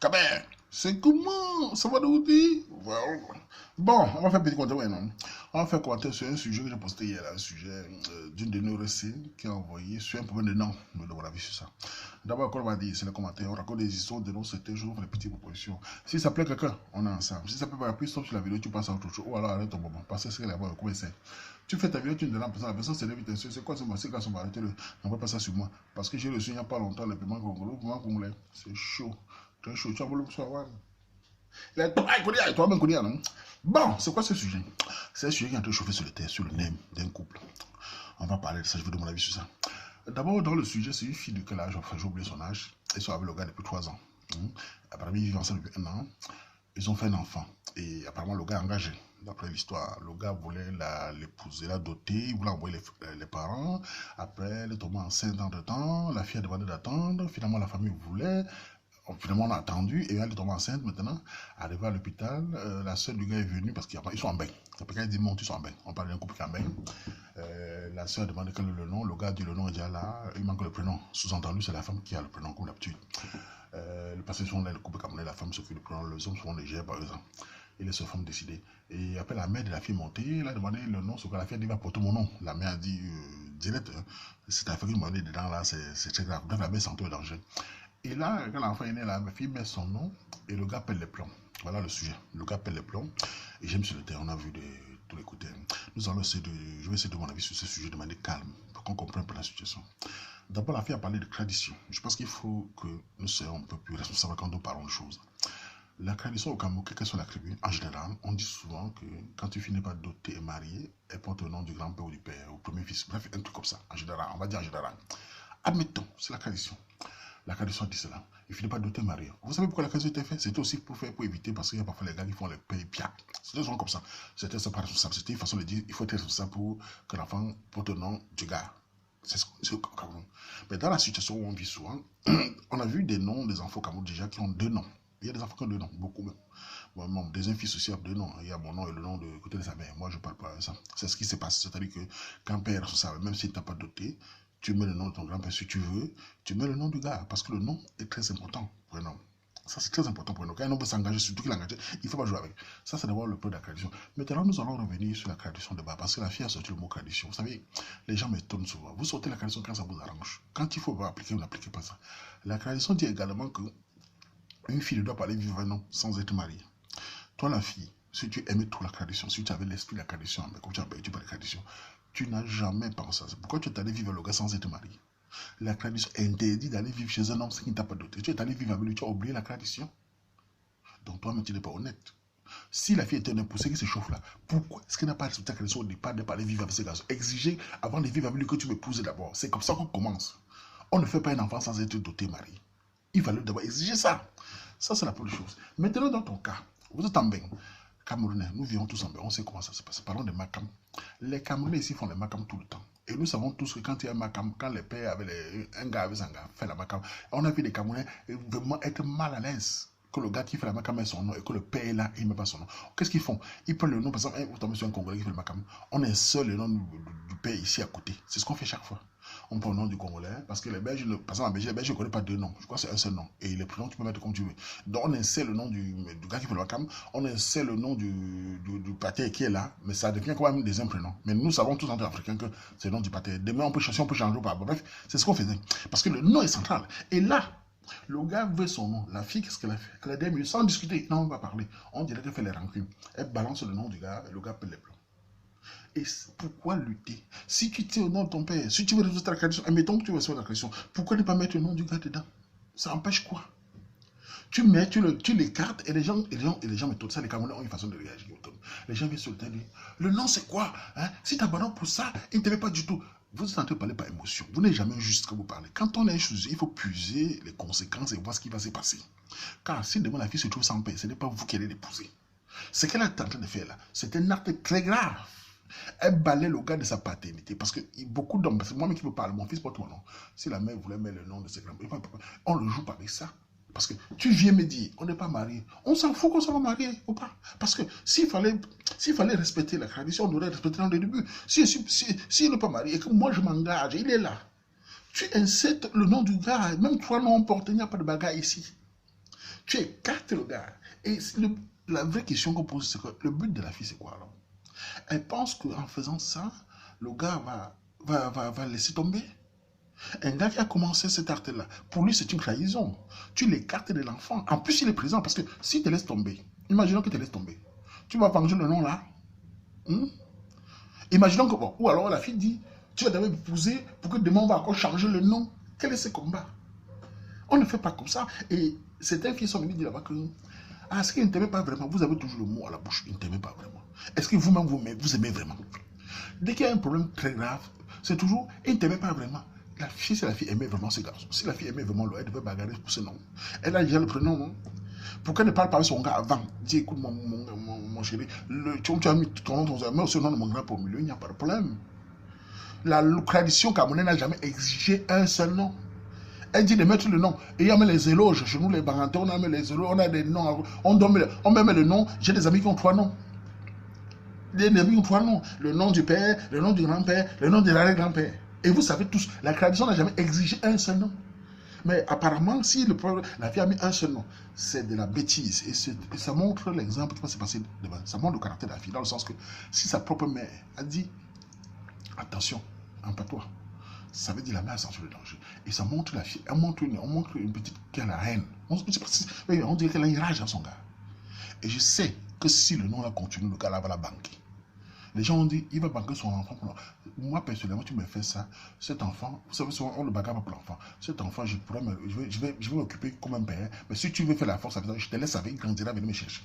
Kabé, c'est comment? Ça va de où t'es? Bon, on va faire un petit commentaire, ouais, non? On va faire un commentaire sur un sujet que j'ai posté hier, un sujet d'une de nos récits qui a envoyé sur un problème de nom. Nous devons la vie sur ça. D'abord, comme on va dire, c'est le commentaire, on raconte des histoires de nos certains jours, on fait des petites propositions. Si ça plaît quelqu'un, on est ensemble. Si ça plaît pas plus, sauf sur la vidéo, tu passes à autre chose. Ou alors arrête ton moment. Parce que c'est là-bas, comment c'est. Tu fais ta vidéo, tu me demandes la personne s'est levée, c'est quoi ce mois, c'est quoi son arrêtez le. N'envoie pas ça sur moi. Parce que j'ai reçu il n'y a pas longtemps le paiement congolais. C'est chaud. Très chaud. Tu as voulu le savoir. Toi-même, non? Bon, c'est quoi ce sujet? C'est un sujet qui est en train de chauffer sur le terre, sur le nez d'un couple. On va parler de ça, je veux de mon avis sur ça. D'abord, dans le sujet, c'est une fille de quel âge? Enfin, j'ai oublié son âge. Ils sont avec le gars depuis 3 ans. Apparemment, ils vivent ensemble depuis 1 an. Ils ont fait un enfant. Et apparemment, le gars est engagé. D'après l'histoire, le gars voulait l'épouser, la doter, il voulait envoyer les parents. Après, elle est tombée enceinte entre temps. La fille a demandé d'attendre. Finalement, la famille voulait. Finalement, on a attendu et elle est tombée enceinte maintenant. Arrivée à l'hôpital, la soeur du gars est venue parce qu'ils sont en bain. Après, quand il dit monte, ils sont en bain. On parle d'un couple qui est en bain. La soeur a demandé quel est le nom. Le gars dit le nom est déjà là. Il manque le prénom. Sous-entendu, c'est la femme qui a le prénom, comme d'habitude. Parce que souvent, le couple camerounais, la femme s'occupe du prénom. Les hommes souvent légers par exemple. Et les seules femmes décidées. Et après, la mère de la fille est montée. Elle a demandé le nom. Ce que la fille a dit va porter mon nom. La mère a dit direct. C'est affaire qui m'a dit dedans là, c'est très grave. Donc la mère sentait le danger. Et là, quand l'enfant est né, la fille met son nom et le gars pèle les plombs. Voilà le sujet. Le gars pèle les plombs. Et j'aime sur le terrain, on a vu de tous les côtés. Je vais essayer de mon avis sur ce sujet de manière calme pour qu'on comprenne un peu la situation. D'abord, la fille a parlé de tradition. Je pense qu'il faut que nous soyons un peu plus responsables quand nous parlons de choses. La tradition au Cameroun, quelle que soit la tribu, en général, on dit souvent que quand tu finis par doter et marier, elle porte le nom du grand-père ou du père, ou premier fils. Bref, un truc comme ça, en général. On va dire en général. Admettons, c'est la tradition. La tradition dit cela. Il finit pas de te marier. Vous savez pourquoi la tradition était faite? C'était aussi pour éviter, parce qu'il y a parfois les gars qui font les pays piat. C'était souvent comme ça. C'était pas responsable. C'était une façon de dire il faut être responsable pour que l'enfant porte le nom du gars. C'est au Cameroun. Mais dans la situation où on vit souvent, on a vu des noms des enfants au Cameroun déjà qui ont 2 noms. Il y a des enfants qui ont 2 noms, beaucoup même. Bon, des fils aussi ont 2 noms. Il y a mon nom et le nom de côté de sa mère. Moi, je ne parle pas de ça. C'est ce qui se passe. C'est-à-dire que quand un père est responsable, même s'il ne t'a pas doté, tu mets le nom de ton grand-père si tu veux, tu mets le nom du gars, parce que le nom est très important pour un homme. Ça, c'est très important pour un homme. Quand un homme veut s'engager, surtout qu'il est engagé, il ne faut pas jouer avec. Ça, c'est d'abord le peu de la tradition. Maintenant, nous allons revenir sur la tradition de bas, parce que la fille a sorti le mot tradition. Vous savez, les gens m'étonnent souvent. Vous sortez la tradition quand ça vous arrange. Quand il faut appliquer, vous n'appliquez pas ça. La tradition dit également que une fille ne doit pas aller vivre un an sans être mariée. Toi, la fille, si tu aimais trop la tradition, si tu avais l'esprit de la tradition, mais comme tu as perdu par la tradition, tu n'as jamais pensé à ça. Pourquoi tu es allé vivre le gars sans être marié? La tradition interdit d'aller vivre chez un homme qui ne t'a pas doté. Tu es allé vivre avec lui, tu as oublié la tradition. Donc toi-même, tu n'es pas honnête. Si la fille était un poussé qui se chauffe là, pourquoi est-ce qu'elle n'a pas respecté la tradition au départ de ne pas aller vivre avec ces garçons? Exiger avant de vivre avec lui que tu m'épouses d'abord. C'est comme ça qu'on commence. On ne fait pas un enfant sans être doté marié. Il fallait d'abord exiger ça. Ça, c'est la première chose. Maintenant, dans ton cas, vous êtes en bain. Camerounais, nous vivons tous en bain. On sait comment ça se passe. Parlons des macam. Les Camerounais ici font les macam tout le temps. Et nous savons tous que quand il y a un macam, quand les pères avaient un gars avec un gars fait la macam, on a vu les Camerounais vraiment être mal à l'aise que le gars qui fait la macam ait son nom et que le père est là, il ne met pas son nom. Qu'est-ce qu'ils font? Ils prennent le nom, par exemple, vous tombez sur un Congolais qui fait le macam. On insère le nom du père ici à côté. C'est ce qu'on fait chaque fois. On prend le nom du Congolais, parce que les Belges, par exemple en Belgique, les Belges ne connaissent pas 2 noms. Je crois que c'est un seul nom. Et les prénoms, tu peux mettre comme tu veux. Donc on insère le nom du gars qui fait le macam, on insère le nom du pâté qui est là, mais ça devient quand même des prénoms. Mais nous savons tous en tant qu'Africains que c'est le nom du pâté. Demain, on peut changer ou pas. Bref, c'est ce qu'on faisait. Parce que le nom est central. Et là, le gars veut son nom. La fille, qu'est-ce qu'elle a fait? Elle a des minutes sans discuter. Non, on va parler. On dirait qu'elle fait les rancunes. Elle balance le nom du gars et le gars pèle les plombs. Et pourquoi lutter? Si tu tiens au nom de ton père, si tu veux respecter la tradition, admettons que tu veux respecter la tradition, pourquoi ne pas mettre le nom du gars dedans? Ça empêche quoi? Tu mets, tu l'écartes et les gens méthodent ça. Les Camerounais ont une façon de réagir. Les gens viennent sur le terrain. Le nom, c'est quoi? Si tu abandonnes pour ça, il ne te met pas du tout. Vous êtes en train de parler par émotion. Vous n'êtes jamais juste quand vous parlez. Quand on est choisi, il faut puiser les conséquences et voir ce qui va se passer. Car si demain la fille se trouve sans père, ce n'est pas vous qui allez l'épouser. Ce qu'elle est en train de faire là, c'est un acte très grave. Elle balaie le gars de sa paternité. Parce que beaucoup d'hommes, parce que moi-même qui vous parle, mon fils porte mon nom. Si la mère voulait mettre le nom de ses grands-parents, on le joue avec ça. Parce que tu viens me dire, on n'est pas marié. On s'en fout qu'on soit marié ou pas. Parce que s'il fallait respecter la tradition, on aurait respecté dans le début. S'il n'est pas marié et que moi je m'engage, il est là. Tu insères le nom du gars, même toi non on porte, il n'y a pas de bagarre ici. Tu écartes le gars. Et la vraie question qu'on pose, c'est que le but de la fille, c'est quoi alors? Elle pense qu'en faisant ça, le gars va laisser tomber. Un gars qui a commencé cet acte-là, pour lui, c'est une trahison. Tu l'écartes de l'enfant. En plus, il est présent parce que s'il te laisse tomber, imaginons qu'il te laisse tomber, tu vas venger le nom là. Imaginons que, bon, ou alors la fille dit, tu vas d'abord épouser pour que demain on va encore changer le nom. Quel est ce combat? On ne fait pas comme ça. Et certains filles sont venues dire là-bas que, ah, est-ce qu'il ne t'aimait pas vraiment? Vous avez toujours le mot à la bouche, il ne t'aimait pas vraiment. Est-ce que vous-même, vous aimez vraiment? Dès qu'il y a un problème très grave, c'est toujours, il ne t'aimait pas vraiment. La fille, si la fille aimait vraiment ce garçon, si la fille aimait vraiment l'homme, elle devait bagarrer pour ce nom. Elle a déjà le prénom, non? Pourquoi ne parle pas avec son gars avant? Dis, écoute, mon chéri, tu as mis ton nom, mais aussi le nom de mon grand pour milieu, il n'y a pas de problème. La tradition camerounaise n'a jamais exigé un seul nom. Elle dit de mettre le nom. Et il y a même les éloges. Chez nous, les Barantais, on a même les éloges, on a des noms. On met le nom. J'ai des amis qui ont 3 noms. Des amis qui ont 3 noms. Le nom du père, le nom du grand-père, le nom de l'arrière-grand-père. Et vous savez tous, la tradition n'a jamais exigé un seul nom. Mais apparemment, si la fille a mis un seul nom, c'est de la bêtise. Et ça montre l'exemple qui va se passer devant. Ça montre le caractère de la fille, dans le sens que si sa propre mère a dit, attention, empare-toi, ça veut dire la mère sent le danger. Et ça montre la fille, on montre une petite qui a la haine. On dirait qu'elle a une rage à son gars. Et je sais que si le nom là continue, le gars là va la banquer. Les gens ont dit, il va banquer son enfant. Moi, personnellement, tu me fais ça. Cet enfant, vous savez, on ne le bagarre pas pour l'enfant. Cet enfant, je vais m'occuper comme un père. Mais si tu veux faire la force, je te laisse avec, il grandira, venir me chercher.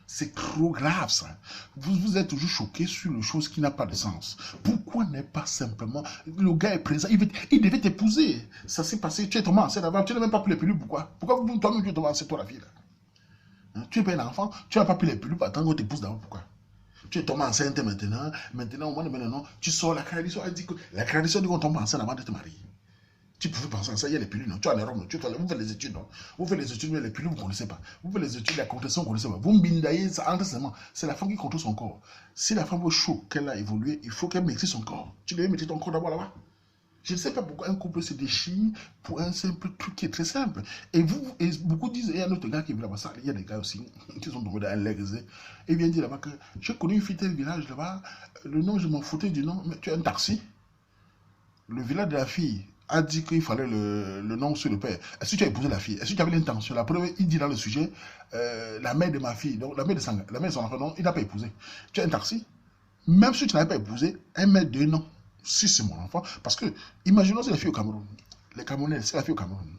C'est trop grave, ça. Vous êtes toujours choqué sur une chose qui n'a pas de sens. Pourquoi n'est pas simplement... Le gars est présent, il devait t'épouser. Ça s'est passé, tu es tombé enceinte avant, tu n'as même pas pris les pilules, pourquoi? Pourquoi toi-même tu es tombé enceinte, toi, la fille, là? Tu es pas un enfant, tu n'as pas pris les pilules, attends qu'on t'épouse d'abord, pourquoi? Tu es tombé enceinte maintenant, au moins de maintenant, tu sors la tradition. Elle dit que la tradition dit qu'on tombe enceinte avant de te marier. Tu pouvais penser à ça, il y a les pilules, non? Tu as les robes, vous faites les études, non? Vous faites les études, mais les pilules, vous ne connaissez pas. Vous faites les études, la contraception, vous ne connaissez pas. Vous m'indaillez, ça entre seulement. C'est la femme qui contrôle son corps. Si la femme veut chaud, qu'elle a évolué, il faut qu'elle maîtrise son corps. Tu devais maîtriser ton corps d'abord là-bas. Je ne sais pas pourquoi un couple se déchire pour un simple truc qui est très simple. Et beaucoup disent, il y a un autre gars qui est là-bas, il y a des gars aussi qui sont tombés dans un l'exé. Et vient dire là-bas que j'ai connu une fille tel village là-bas, le nom, je m'en foutais du nom, mais tu as un taxi. Le village de la fille a dit qu'il fallait le nom sur le père. Est-ce que tu as épousé la fille? Est-ce que tu avais l'intention? La première, il dit dans le sujet, la mère de ma fille, donc la mère de son enfant, non, il n'a pas épousé. Tu as un taxi. Même si tu n'avais pas épousé, elle met 2 noms. Si c'est mon enfant, parce que, imaginons c'est la fille au Cameroun. Les Camerounais, c'est la fille au Cameroun.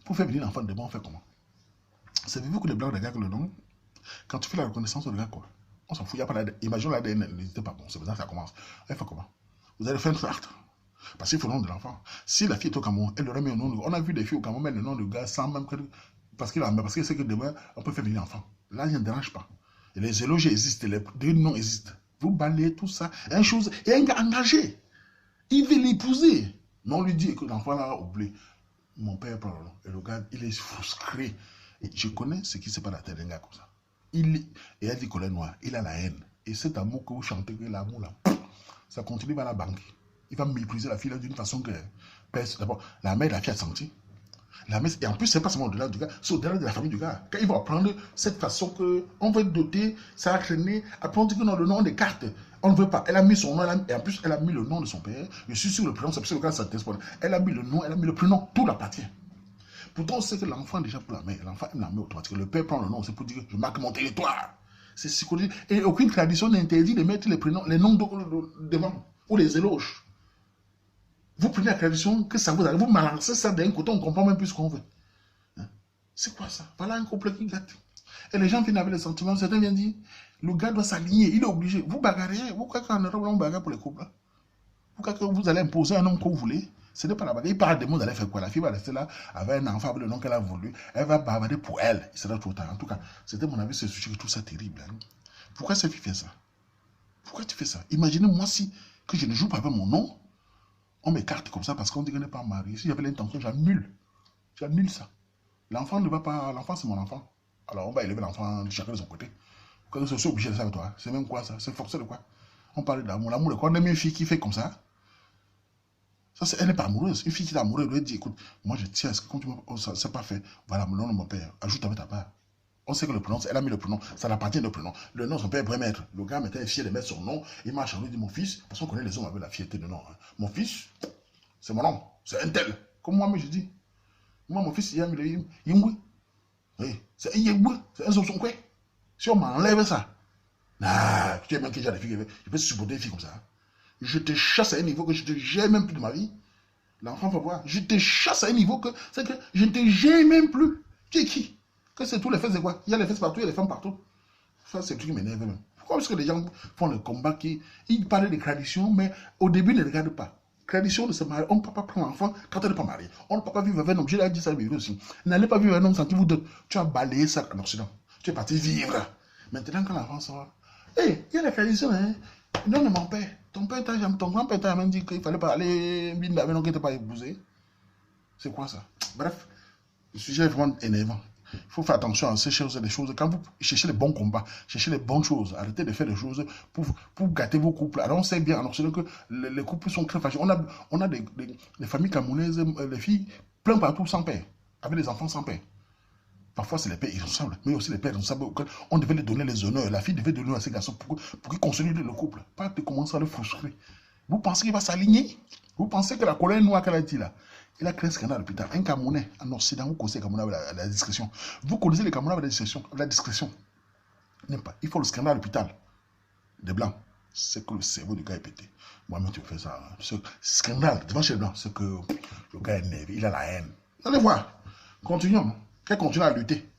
Pour faire venir l'enfant demain, on fait comment? Savez-vous que les Blancs regardent le nom? Quand tu fais la reconnaissance, on regarde quoi? On s'en fout, il n'y a pas l'ADN. Imaginons l'ADN, n'hésitez pas, bon, c'est besoin que ça commence. Elle fait comment? Vous allez faire un acte. Parce qu'il faut le nom de l'enfant. Si la fille est au Cameroun, elle aurait mis un nom de... On a vu des filles au Cameroun mettre le nom de gars sans même que... Parce qu'il sait que demain, on peut faire venir l'enfant. Là, il ne dérange pas. Et les éloges existent, les 2 noms existent. Vous balayez tout ça. Une chose, et un gars engagé. Il veut l'épouser. Mais on lui dit que l'enfant là a oublié. Mon père prend le nom. Et le gars, il est frustré. Et je connais ce qui se passe dans la tête d'un gars comme ça. Et elle dit qu'il est noir. Il a la haine. Et cet amour que vous chantez, que l'amour là, ça continue vers la banque. Il va mépriser la fille d'une façon que... D'abord, la mère de la fille a senti. Et en plus, c'est pas seulement au-delà du gars, c'est au-delà de la famille du gars. Quand ils vont apprendre cette façon qu'on va doter, ça a traîné, après on dit que non, le nom des cartes, on ne veut pas. Elle a mis son nom, et en plus, elle a mis le nom de son père. Je suis sûr le prénom, c'est parce que le gars s'intéresse. Elle a mis le nom, elle a mis le prénom, tout l'appartient. Pourtant, on sait que l'enfant, déjà pour la mère, l'enfant aime la mère automatiquement. Le père prend le nom, c'est pour dire que je marque mon territoire. C'est psychologique. Et aucune tradition n'interdit de mettre les prénoms, les noms devant, ou les éloges. Vous prenez la tradition, que ça vous arrive, vous balancez ça d'un côté, on ne comprend même plus ce qu'on veut. Hein? C'est quoi ça? Voilà un couple qui gâte. Et les gens viennent avec les sentiments, certains viennent dire, le gars doit s'aligner, il est obligé. Vous bagarrez, vous croyez qu'en Europe, on bagarre pour les couples? Vous croyez que vous allez imposer un homme que vous voulez? Ce n'est pas la bagarre. Il parle des mots, vous allez faire quoi? La fille va rester là, avec un enfant, avec le nom qu'elle a voulu. Elle va bavarder pour elle. Il sera trop tard. En tout cas, c'était mon avis, c'est ce sujet que je trouve ça terrible. Hein? Pourquoi cette fille fait ça? Pourquoi tu fais ça? Imaginez moi si, que je ne joue pas avec mon nom. On m'écarte comme ça parce qu'on dit qu'on n'est pas marié. Si j'avais l'intention, j'annule. J'annule ça. L'enfant ne va pas... L'enfant, c'est mon enfant. Alors, on va élever l'enfant chacun de son côté. Quand je suis obligé de ça avec toi, c'est même quoi ça? C'est forcé de quoi? On parle d'amour. L'amour de quoi? On aime une fille qui fait comme ça. Ça, elle n'est pas amoureuse. Une fille qui est amoureuse, elle lui dit, écoute, moi je tiens à ce que quand tu c'est pas fait, voilà, le nom de mon père, ajoute avec ta part. On sait que le prénom, elle a mis le prénom, ça l'appartient le prénom. Le nom, son père pourrait mettre. Le gars était fier de mettre son nom, il marche en lui dit, mon fils, parce qu'on connaît les hommes avec la fierté de nom. Hein. Mon fils, c'est mon nom, c'est un tel. Comme moi, mais je dis, moi, mon fils, il a mis le Yingwe. Oui, c'est un Yingwe, c'est un Zonsonkwe. Si on m'enlève ça, tu es même déjà des filles, je peux supporter des filles comme ça. Je te chasse à un niveau que je te gère même plus de ma vie. L'enfant va voir, je te chasse à un niveau que c'est que je ne te gère même plus. Tu es qui? Que c'est tous les fesses, c'est quoi? Il y a les fesses partout, il y a les femmes partout. Ça, c'est le truc qui m'énerve même. Pourquoi est-ce que les gens font le combat ils parlent de tradition, mais au début, ils ne regardent pas. Tradition de se marier, on ne peut pas prendre l'enfant quand on n'est pas marié. On ne peut pas vivre avec un homme. J'ai dit ça aussi. N'allez pas vivre avec un homme sans qu'il vous donne. Tu as balayé ça en Occident. Tu es parti vivre. Maintenant, quand l'enfant sort, il y a la tradition, hein. Non, mais mon père, ton grand-père t'a même dit qu'il ne fallait pas aller avec un homme qui n'était pas épousé. C'est quoi ça? Bref, le sujet est vraiment énervant. Il faut faire attention à ces choses, des choses. Quand vous cherchez les bons combats, cherchez les bonnes choses, arrêtez de faire des choses pour gâter vos couples. Alors on sait bien, alors c'est que les couples sont très fragiles. On a des familles camerounaises, les filles plein partout sans père, avec les enfants sans père. Parfois c'est les pères irresponsables, mais aussi les pères irresponsables auxquels on devait les donner les honneurs. La fille devait donner à ces garçons pour qu'ils consolident le couple, pas de commencer à le frustrer. Vous pensez qu'il va s'aligner? Vous pensez que la colère noire qu'elle a dit là, il a créé un scandale à l'hôpital. Un Camerounais en Occident, vous connaissez les Camerounais avec la discrétion. Vous connaissez les Camerounais avec la discrétion. Pas. Il faut le scandale à l'hôpital. Des Blancs. C'est que le cerveau du gars est pété. Moi-même, tu me fais ça. Ce scandale devant chez les Blancs, c'est que le gars est énervé. Il a la haine. Allez voir. Continuons. Qu'elle continue à lutter.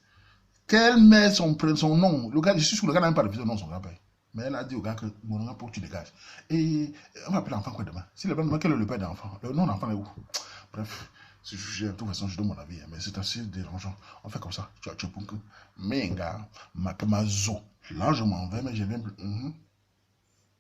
Qu'elle met son nom. Le gars, je suis sûr que le gars n'a même pas de nom son grand-père. Mais elle a dit au gars que mon nom pour que tu dégages. Et on va appeler l'enfant quoi demain? Si le blanc demain, quel est le père de l'enfant? Le nom de l'enfant est où? Bref, ce sujet, de toute façon, je donne mon avis. Mais c'est assez dérangeant. On fait comme ça. Tu as pour que. Mais un gars, ma zo. Là, je m'en vais, mais je viens.